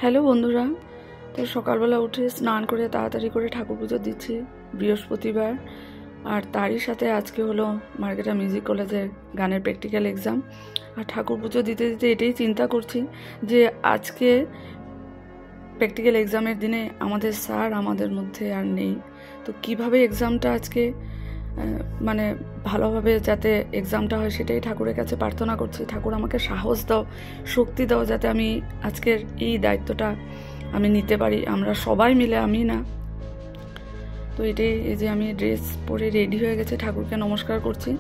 Hello বন্ধুরা, তো সকালবেলা উঠে স্নান করে তাড়াতাড়ি করে ঠাকুর পুজো দিচ্ছি বৃহস্পতিবার। আর তারই সাথে আজকে হলো মার্কেটা মিউজিক কলেজের গানের প্র্যাকটিক্যাল এক্সাম। আর ঠাকুর পুজো দিতে দিতে এটাই চিন্তা করছি যে আজকে প্র্যাকটিক্যাল এক্সামের দিনে আমাদের স্যার আমাদের মধ্যে আর নেই। তো কিভাবে এক্সামটা আজকে মানে ভালোভাবে যাতে এক্সামটা হয় সেটাই ঠাকুরের কাছে প্রার্থনা করছি। ঠাকুর আমাকে সাহস দাও, শক্তি দাও, যাতে আমি আজকের এই দায়িত্বটা আমি নিতে পারি। আমরা সবাই মিলে, আমি না। তো এটাই, এই যে আমি ড্রেস পরে রেডি হয়ে গেছে, ঠাকুরকে নমস্কার করছি।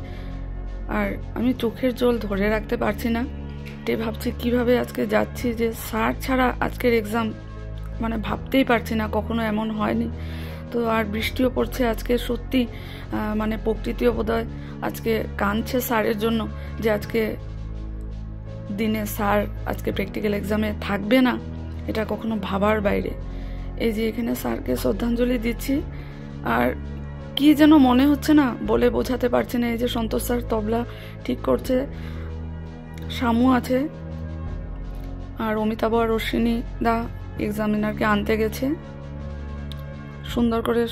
আর আমি চোখের জল ধরে রাখতে পারছি না, এটাই ভাবছি কিভাবে আজকে যাচ্ছি, যে স্যার ছাড়া আজকের এক্সাম মানে ভাবতেই পারছি না, কখনো এমন হয়নি। তো আর বৃষ্টিও পড়ছে আজকে, সত্যি মানে প্রকৃতিও বোধহয় আজকে কাঁদছে স্যারের জন্য, যে আজকে দিনে স্যার আজকে প্র্যাকটিক্যাল এক্সামে থাকবে না, এটা কখনো ভাবার বাইরে। এই যে এখানে স্যারকে শ্রদ্ধাঞ্জলি দিচ্ছি। আর কি যেন মনে হচ্ছে না, বলে বোঝাতে পারছি না। এই যে সন্তোষ স্যার তবলা ঠিক করছে, শামু আছে, আর অমিতাভ আর অশ্বিনী দা এক্সামিনারকে আনতে গেছে, সুন্দর করে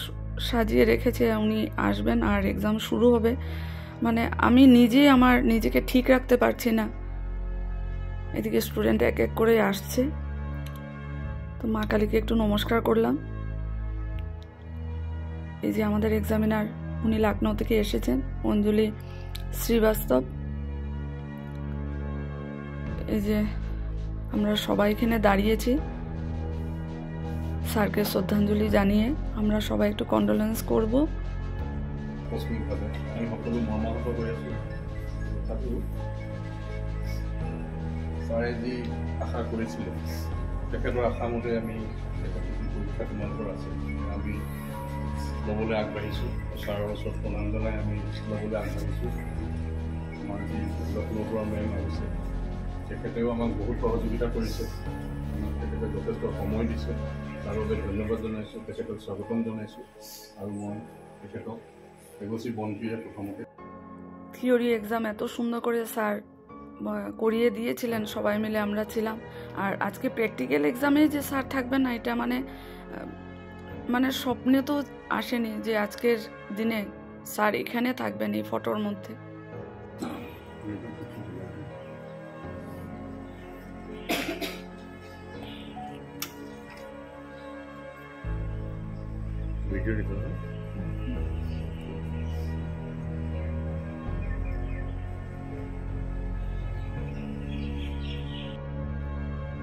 সাজিয়ে রেখেছে, উনি আসবেন আর এক্সাম শুরু হবে। মানে আমি নিজেই আমার নিজেকে ঠিক রাখতে পারছি না। এদিকে স্টুডেন্ট এক এক করে আসছে। তো মা কালীকে একটু নমস্কার করলাম। এই যে আমাদের এক্সামিনার, উনি লখনৌ থেকে এসেছেন, অঞ্জলি শ্রীবাস্তব। এই যে আমরা সবাই এখানে দাঁড়িয়েছি স্যারকে শ্রদ্ধাঞ্জলি জানিয়ে। আমরা সবাই একটু কন্ডোলেন্স করব। স্যাৰে যি আশা কৰিছিলে তেখেতৰ আশামতে আমি পৰীক্ষা তোমালোকৰ আছে, আমি ল'বলৈ আগবাঢ়িছোঁ। ছাৰৰ ওচৰত প্ৰণাম জনাই আমি ল'বলৈ আগবাঢ়িছোঁ। আমাৰ যি লক্ষ্ণৌৰ পৰা মেম আহিছে, তেখেতেও আমাক বহুত সহযোগিতা কৰিছে, আমাক তেখেতে যথেষ্ট সময় দিছে, তাৰ বাবে ধন্যবাদ জনাইছোঁ, তেখেতক স্বাগতম জনাইছোঁ। আৰু মই তেখেতক এগচি বন্তিৰে প্ৰথমতে থিওরি এক্সাম এত সুন্দর করে স্যার করিয়ে দিয়েছিলেন, সবাই মিলে আমরা ছিলাম। আর আজকে প্র্যাকটিক্যাল এক্সামে যে স্যার থাকবেন না, এটা মানে স্বপ্নে তো আসেনি যে আজকের দিনে স্যার এখানে থাকবেন এই ফটোর মধ্যে।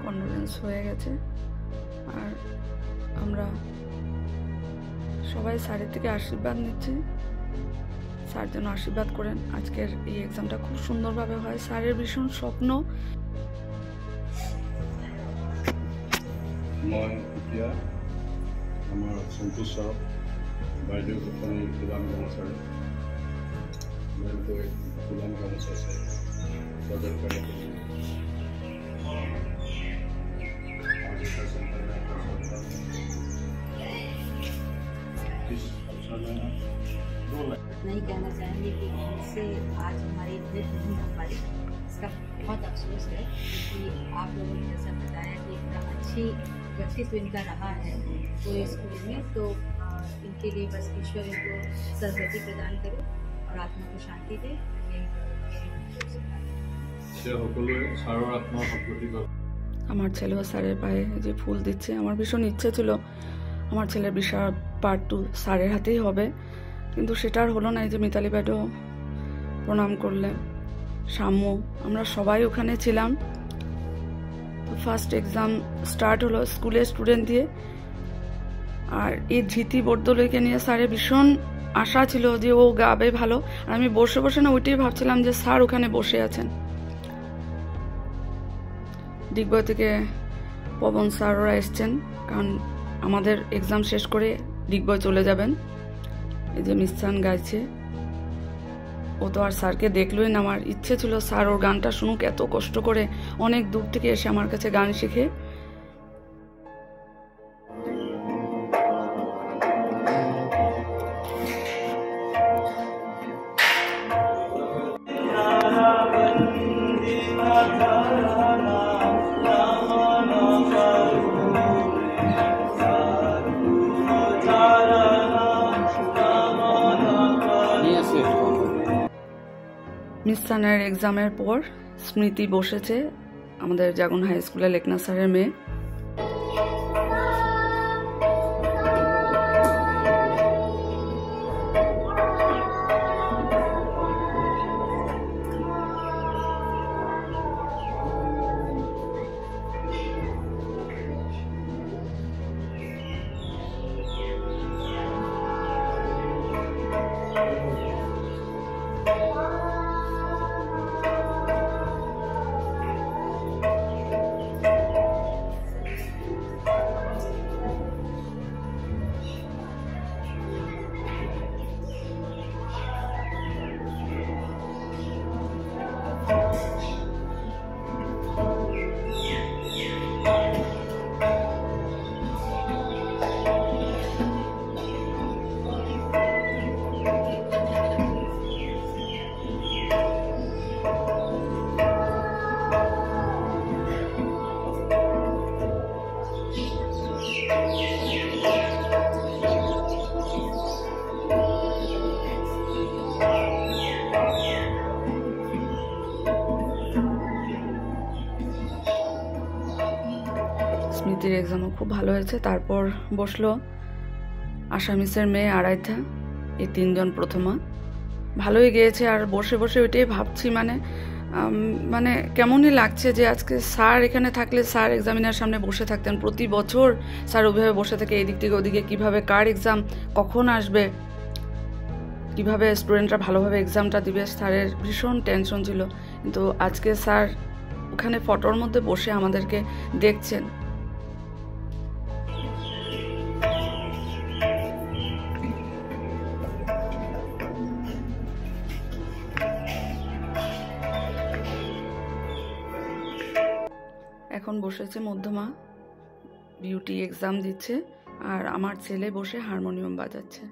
কনফারেন্স হয়ে গেছে। আর আমরা সবাই স্যারের থেকে আশীর্বাদ নিচ্ছি, স্যার যেন আশীর্বাদ করেন আজকের এই এক্সামটা খুব সুন্দরভাবে হয়। স্যারের ভীষণ স্বপ্ন। মই এতিয়া আমাৰ সন্তোষ ছাৰ, বাইদেউ গোসানী গোলাম গামোচাৰে গোলাম গামোচা সদৰ কৰে। नहीं कहना चाहेंगे कि इनसे आज हमारी ट्रिप नहीं हो पाई, इसका बहुत अफसोस है, क्योंकि आप लोगों ने जैसा बताया कि इतना अच्छी व्यक्तित्व इनका रहा है पूरे स्कूल में। तो इनके लिए बस ईश्वर इनको सद्गति प्रदान करे और आत्मा को शांति दे। আমার ছেলেও স্যারের পায়ে যে ফুল দিচ্ছে। আমার ভীষণ ইচ্ছে ছিল আমার ছেলের বিশাল পার্ট 2 স্যারের হাতেই হবে, কিন্তু সেটা আর হলো না। এই যে মিতালি ম্যাডাম প্রণাম করলেন, শামু, আমরা সবাই ওখানে ছিলাম। ফার্স্ট এক্সাম স্টার্ট হলো স্কুলের স্টুডেন্ট দিয়ে। আর এই ধৃতি বর্দলৈকে নিয়ে স্যারের ভীষণ আশা ছিল যে ও গাবে ভালো। আর আমি বসে বসে না ওইটাই ভাবছিলাম যে স্যার ওখানে বসে আছেন। দিগ্বয় থেকে পবন স্যার ওরা এসছেন, কারণ আমাদের এক্সাম শেষ করে দিগ্বয় চলে যাবেন। এই যে মিস্তান গাইছে, ও তো আর স্যারকে দেখলোই না। আমার ইচ্ছে ছিল স্যার ওর গানটা শুনুক, এত কষ্ট করে অনেক দূর থেকে এসে আমার কাছে গান শিখে। Rama মিসানের এক্সামের পর স্মৃতি বসেছে, আমাদের জাগুন হাই স্কুলের লেকনা স্যারের মেয়ে। স্মৃতির এক্সামও খুব ভালো হয়েছে। তারপর বসলো আসামিসের মেয়ে আরাধ্যা, এই তিনজন প্রথমা। ভালোই গিয়েছে। আর বসে বসে ওইটাই ভাবছি, মানে কেমনই লাগছে যে আজকে স্যার এখানে থাকলে স্যার এক্সামিনার সামনে বসে থাকতেন। প্রতি বছর স্যার ওইভাবে বসে থাকে এদিক থেকে ওদিকে, কীভাবে কার এক্সাম কখন আসবে, কীভাবে স্টুডেন্টরা ভালোভাবে এক্সামটা দিবে, স্যারের ভীষণ টেনশন ছিল। কিন্তু আজকে স্যার ওখানে ফটোর মধ্যে বসে আমাদেরকে দেখছেন। এখন বসেছে মধ্যমা, বিউটি এক্সাম দিচ্ছে, আর আমার ছেলে বসে হারমোনিয়াম বাজাচ্ছে।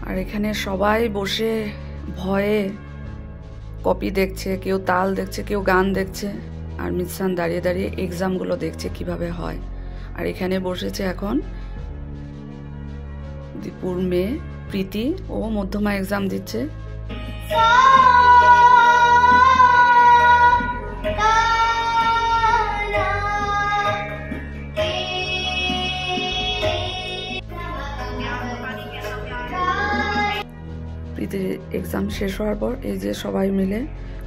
আর এখানে সবাই বসে ভয়ে কপি দেখছে, কেউ তাল দেখছে, কেউ গান দেখছে, আর মিসান দাঁড়িয়ে দাঁড়িয়ে এক্সামগুলো দেখছে কিভাবে হয়। আর এখানে বসেছে এখন দীপুর মেয়ে প্রীতি, ও মধ্যমা এক্সাম দিচ্ছে। প্রীতির এক্সাম শেষ হওয়ার পর এই যে সবাই মিলে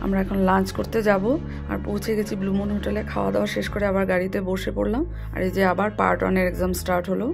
আমরা এখন লাঞ্চ করতে যাব। আর পৌঁছে গেছি ব্লু মুন হোটেলে। খাওয়া দাওয়া শেষ করে আবার গাড়িতে বসে পড়লাম। আর এই যে আবার পার্ট 1-এর এক্সাম স্টার্ট হলো।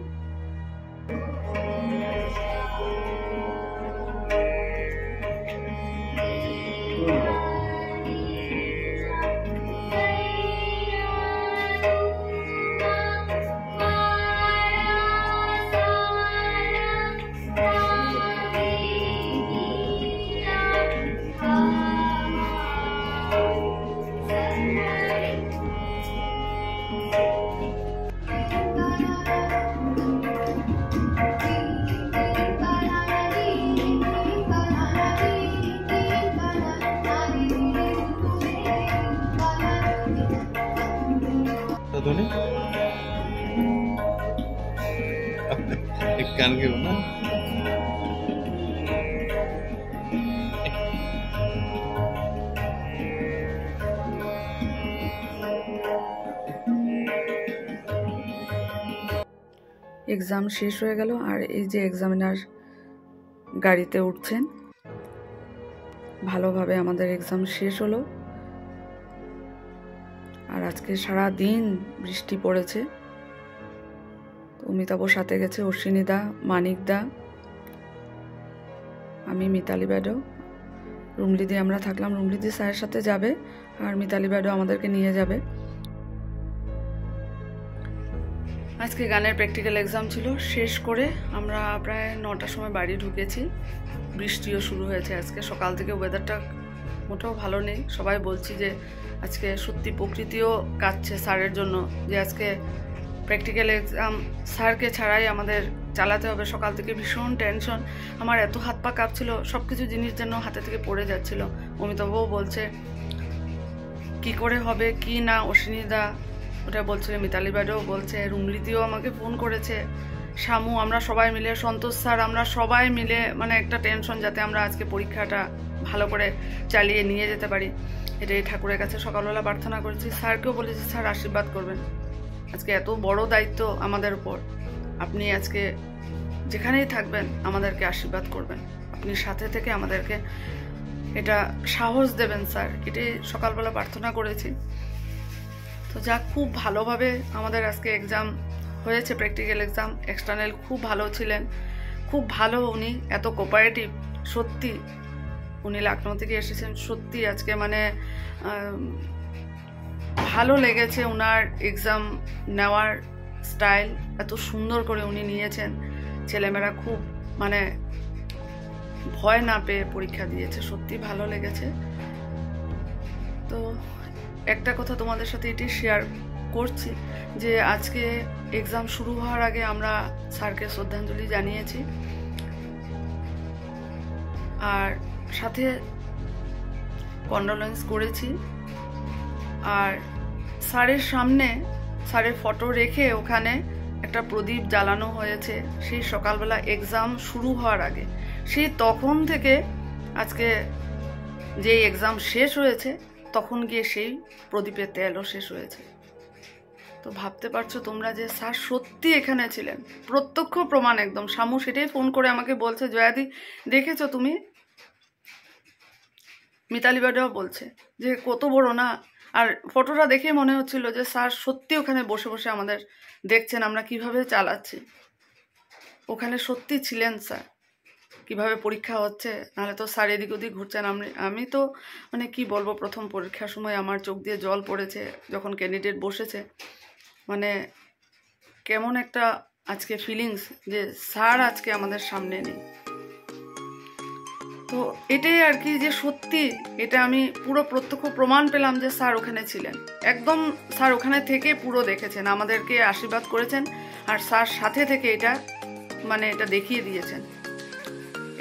एक कान के बना এক্সাম শেষ হয়ে গেল। আর এই যে এক্সামিনার গাড়িতে উঠছেন। ভালোভাবে আমাদের এক্সাম শেষ হলো। আর আজকে সারা দিন বৃষ্টি পড়েছে। অমিতাভর সাথে গেছে অশ্বিনী দা, মানিক দা, আমি, মিতালি ম্যাডাম, রুমলিদি। আমরা থাকলাম। রুমলিদি স্যারের সাথে যাবে আর মিতালি ম্যাডাম আমাদেরকে নিয়ে যাবে। আজকে গানের প্র্যাকটিক্যাল এক্সাম ছিল, শেষ করে আমরা প্রায় 9টার সময় বাড়ি ঢুকেছি। বৃষ্টিও শুরু হয়েছে আজকে সকাল থেকে, ওয়েদারটা মোটেও ভালো নেই। সবাই বলছি যে আজকে সত্যি প্রকৃতিও কাঁদছে স্যারের জন্য, যে আজকে প্র্যাকটিক্যাল এক্সাম স্যারকে ছাড়াই আমাদের চালাতে হবে। সকাল থেকে ভীষণ টেনশন, আমার এত হাত পা কাঁপছিল, সব কিছু জিনিস যেন হাতে থেকে পড়ে যাচ্ছিল। অমিতাভও বলছে কি করে হবে কি না, অশ্বিনীদা ওটা বলছিল, মিতালি ম্যাডামও বলছে, রুমলিদিও আমাকে ফোন করেছে, শামু, আমরা সবাই মিলে, সন্তোষ স্যার, আমরা সবাই মিলে মানে একটা টেনশন যাতে আমরা আজকে পরীক্ষাটা ভালো করে চালিয়ে নিয়ে যেতে পারি। এটাই ঠাকুরের কাছে সকালবেলা প্রার্থনা করেছি। স্যারকেও বলেছি স্যার আশীর্বাদ করবেন, আজকে এত বড় দায়িত্ব আমাদের উপর, আপনি আজকে যেখানেই থাকবেন আমাদেরকে আশীর্বাদ করবেন, আপনি সাথে থেকে আমাদেরকে এটা সাহস দেবেন স্যার, এটাই সকালবেলা প্রার্থনা করেছি। তো যাক, খুব ভালোভাবে আমাদের আজকে এক্সাম হয়েছে, প্র্যাকটিক্যাল এক্সাম। এক্সটার্নাল খুব ভালো ছিলেন, খুব ভালো, উনি এত কোঅপারেটিভ, সত্যি উনি লখনৌ থেকে এসেছেন, সত্যি আজকে মানে ভালো লেগেছে ওনার এক্সাম নেওয়ার স্টাইল, এত সুন্দর করে উনি নিয়েছেন। ছেলেমেয়েরা খুব মানে ভয় না পেয়ে পরীক্ষা দিয়েছে, সত্যি ভালো লেগেছে। তো একটা কথা তোমাদের সাথে এটি শেয়ার করছি যে আজকে এক্সাম শুরু হওয়ার আগে আমরা স্যারকে শ্রদ্ধাঞ্জলি জানিয়েছি, আর সাথে কন্ডোলেন্স করেছি। আর স্যারের সামনে স্যারের ফটো রেখে ওখানে একটা প্রদীপ জ্বালানো হয়েছে সেই সকালবেলা এক্সাম শুরু হওয়ার আগে। সেই তখন থেকে আজকে যে এক্সাম শেষ হয়েছে তখন গিয়ে সেই প্রদীপের তেলও শেষ হয়েছে। তো ভাবতে পারছো তোমরা যে স্যার সত্যি এখানে ছিলেন, প্রত্যক্ষ প্রমাণ একদম। শামু সেটাই ফোন করে আমাকে বলছে, জয়াদি দেখেছো তুমি? মিতালি বাডাও বলছে যে কত বড় না। আর ফটোটা দেখে মনে হচ্ছিল যে স্যার সত্যি ওখানে বসে বসে আমাদের দেখছেন আমরা কিভাবে চালাচ্ছি, ওখানে সত্যি ছিলেন স্যার, কিভাবে পরীক্ষা হচ্ছে। নাহলে তো স্যার এদিক ওদিক ঘুরছেন। আমি তো মানে কি বলবো, প্রথম পরীক্ষার সময় আমার চোখ দিয়ে জল পড়েছে যখন ক্যান্ডিডেট বসেছে, মানে কেমন একটা আজকে ফিলিংস যে স্যার আজকে আমাদের সামনে নেই। তো এটাই আর কি, যে সত্যি এটা আমি পুরো প্রত্যক্ষ প্রমাণ পেলাম যে স্যার ওখানে ছিলেন, একদম স্যার ওখানে থেকে পুরো দেখেছেন, আমাদেরকে আশীর্বাদ করেছেন, আর স্যার সাথে থেকে এটা মানে এটা দেখিয়ে দিয়েছেন।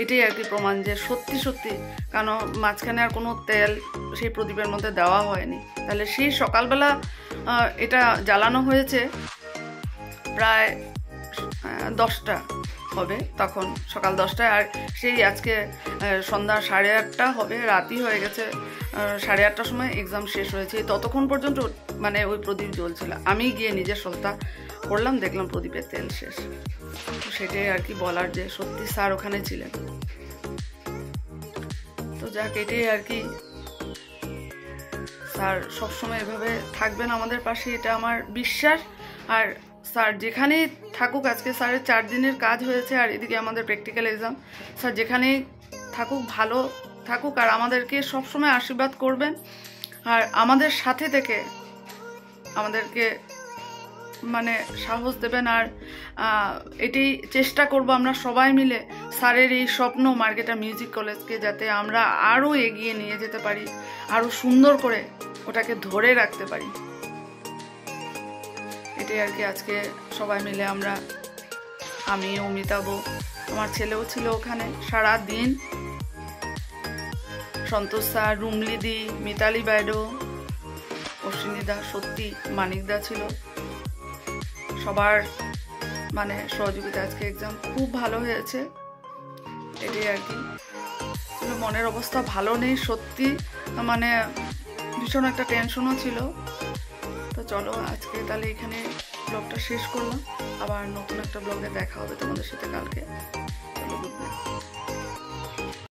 এটাই আর কি প্রমাণ যে সত্যি সত্যি, কারণ মাঝখানে আর কোনো তেল সেই প্রদীপের মধ্যে দেওয়া হয়নি। তাহলে সেই সকালবেলা এটা জ্বালানো হয়েছে প্রায় 10টা হবে, তখন সকাল 10টায়, আর সেই আজকে সন্ধ্যা 8:30 হবে, রাতই হয়ে গেছে, 8:30টার সময় এক্সাম শেষ হয়েছে। ততক্ষণ পর্যন্ত মানে ওই প্রদীপ জ্বলছিল। আমি গিয়ে নিজের সত্তা করলাম, দেখলাম প্রদীপের তেল শেষ। তো সেটাই আর কি বলার, যে সত্যি স্যার ওখানে ছিলেন। তো যাক, এটাই আর কি, স্যার সবসময় এভাবে থাকবেন আমাদের পাশে, এটা আমার বিশ্বাস। আর স্যার যেখানেই থাকুক, আজকে স্যারের 4 দিনের কাজ হয়েছে, আর এদিকে আমাদের প্র্যাকটিক্যাল এক্সাম, স্যার যেখানেই থাকুক ভালো থাকুক, আর আমাদেরকে সবসময় আশীর্বাদ করবেন, আর আমাদের সাথে থেকে আমাদেরকে মানে সাহস দেবেন। আর এটাই চেষ্টা করব আমরা সবাই মিলে স্যারের এই স্বপ্ন মার্কেটা মিউজিক কলেজকে যাতে আমরা আরও এগিয়ে নিয়ে যেতে পারি, আরও সুন্দর করে ওটাকে ধরে রাখতে পারি। এটাই আর কি, আজকে সবাই মিলে আমরা, আমি, অমিতাভ, আমার ছেলেও ছিল ওখানে সারা দিন, সন্তোষ স্যার, রুমলিদি, মিতালি ম্যাডাম, অশ্বিনীদা, সত্যি মানিকদা ছিল, সবার মানে সহযোগিতা আজকে এক্সাম খুব ভালো হয়েছে। এটাই আর কি, মনের অবস্থা ভালো নেই সত্যি, মানে ভীষণ একটা টেনশনও ছিল। তো চলো আজকে তাহলে এখানে ব্লগটা শেষ করলাম, আবার নতুন একটা ব্লগে দেখা হবে তোমাদের সাথে কালকে। চলো, গুড নাইট।